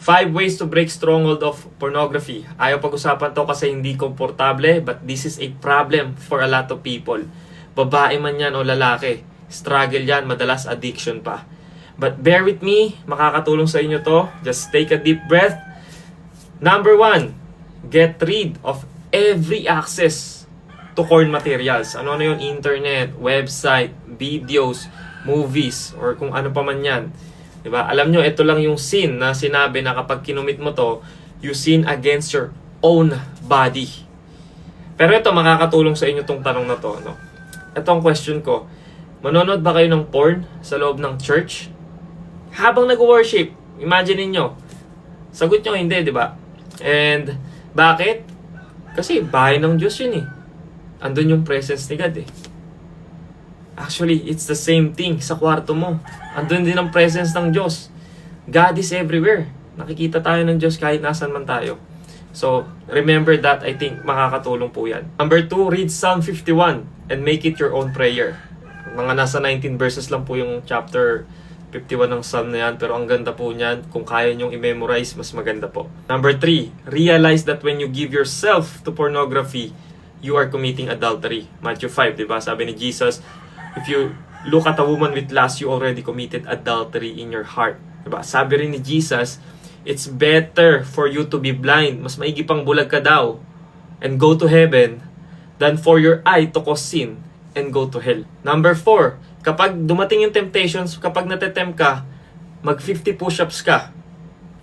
5 ways to break stronghold of pornography. Ayaw pag-usapan to kasi hindi komportable, but this is a problem for a lot of people. Babae man yan o lalaki, struggle yan, madalas addiction pa. But bear with me, makakatulong sa inyo to. Just take a deep breath. Number 1, get rid of every access to porn materials. Ano yun? Internet, website, videos, movies, or kung ano pa man yan. Diba? Alam nyo, ito lang yung sin na sinabi na kapag kinumit mo to, you sin against your own body. Pero ito, makakatulong sa inyo tong tanong na to. No? Ito ang question ko. Manonood ba kayo ng porn sa loob ng church? Habang nag-worship, imagine niyo. Sagot nyo, hindi, di ba? And, bakit? Kasi bahay ng Diyos yun eh. Andun yung presence ni God eh. Actually, it's the same thing sa kwarto mo. Andun din ang presence ng Diyos. God is everywhere. Nakikita tayo ng Diyos kahit nasan man tayo. So, remember that. I think makakatulong po yan. Number 2, read Psalm 51 and make it your own prayer. Mga nasa 19 verses lang po yung chapter 51 ng Psalm na yan. Pero ang ganda po niyan. Kung kaya nyong i-memorize, mas maganda po. Number 3, realize that when you give yourself to pornography, you are committing adultery. Matthew 5, diba? Sabi ni Jesus, if you look at a woman with lust, you already committed adultery in your heart. Diba? Sabi rin ni Jesus, it's better for you to be blind. Mas maigi pang bulag ka daw and go to heaven than for your eye to cause sin and go to hell. Number 4, kapag dumating yung temptations, kapag natetempt ka, mag 50 push-ups ka.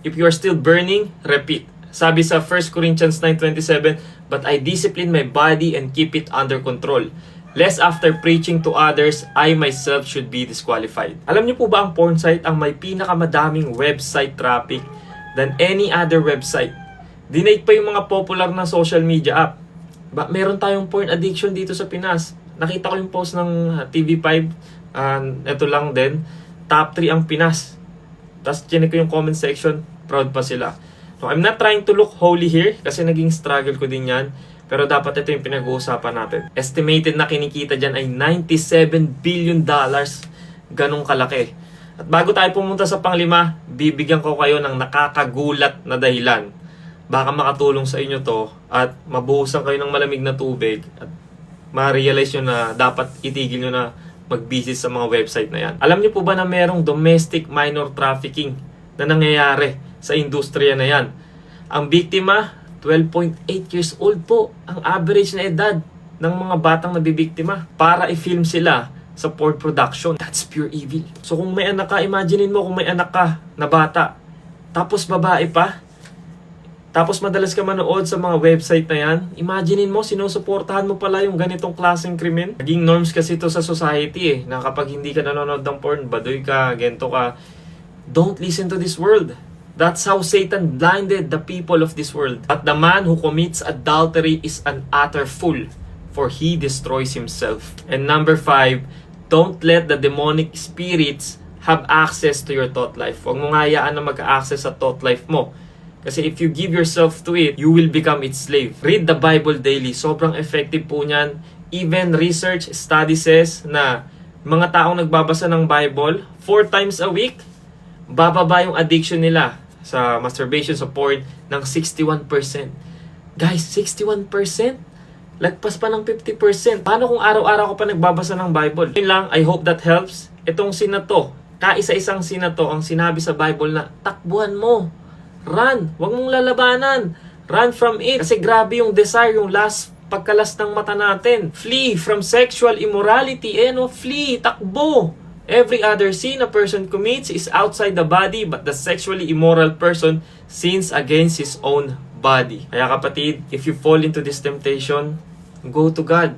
If you are still burning, repeat. Sabi sa 1 Corinthians 9:27, but I discipline my body and keep it under control, lest after preaching to others, I myself should be disqualified. Alam niyo po ba ang porn site ang may pinakamadaming website traffic than any other website? Dinaig pa yung mga popular na social media app. Meron tayong porn addiction dito sa Pinas. Nakita ko yung post ng TV5, ito lang din, top 3 ang Pinas. Tapos chinek ko yung comment section, proud pa sila. So, I'm not trying to look holy here kasi naging struggle ko din yan. Pero dapat ito yung pinag-uusapan natin. Estimated na kinikita dyan ay $97 billion. Ganong kalaki. At bago tayo pumunta sa panglima, bibigyan ko kayo ng nakakagulat na dahilan. Baka makatulong sa inyo to at mabuhusan kayo ng malamig na tubig at ma-realize nyo na dapat itigil nyo na mag-visit sa mga website na yan. Alam nyo po ba na merong domestic minor trafficking na nangyayari sa industriya na yan? Ang biktima, 12.8 years old po ang average na edad ng mga batang nabibiktima para i-film sila sa porn production. That's pure evil. So kung may anak ka, imaginein mo kung may anak ka na bata, tapos babae pa, tapos madalas ka manood sa mga website na yan, imaginein mo, sinusuportahan mo pala yung ganitong klaseng krimen. Naging norms kasi ito sa society eh, na kapag hindi ka nanonood ng porn, baduy ka, gento ka. Don't listen to this world. That's how Satan blinded the people of this world. But the man who commits adultery is an utter fool, for he destroys himself. And number 5, don't let the demonic spirits have access to your thought life. Huwag mo hayaan na mag-access sa thought life mo. Kasi if you give yourself to it, you will become its slave. Read the Bible daily. Sobrang effective po niyan. Even research study says na mga taong nagbabasa ng Bible 4 times a week, bababa yung addiction nila sa masturbation, sa porn, ng 61%. Guys, 61%? Lagpas pa ng 50%. Paano kung araw-araw ko pa nagbabasa ng Bible? Yun lang, I hope that helps. Itong sin na to, kaisa-isang sin na to, ang sinabi sa Bible na takbuhan mo. Run! Huwag mong lalabanan. Run from it. Kasi grabe yung desire, yung last pagkalas ng mata natin. Flee from sexual immorality. Flee, takbo. Every other sin a person commits is outside the body, but the sexually immoral person sins against his own body. Kaya kapatid, if you fall into this temptation, go to God.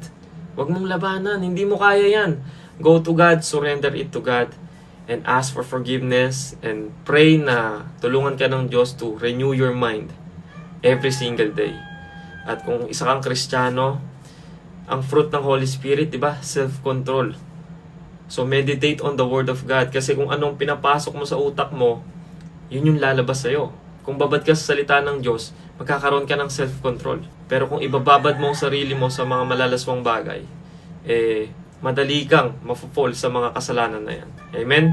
Huwag mong labanan, hindi mo kaya yan. Go to God, surrender it to God, and ask for forgiveness, and pray na tulungan ka ng Diyos to renew your mind every single day. At kung isa kang Kristiyano, ang fruit ng Holy Spirit, diba? Self-control. So meditate on the Word of God. Kasi kung anong pinapasok mo sa utak mo, yun yung lalabas sa'yo. Kung babad ka sa salita ng Diyos, magkakaroon ka ng self-control. Pero kung ibababad mo ang sarili mo sa mga malalaswang bagay, madali kang mafufall sa mga kasalanan na yan. Amen?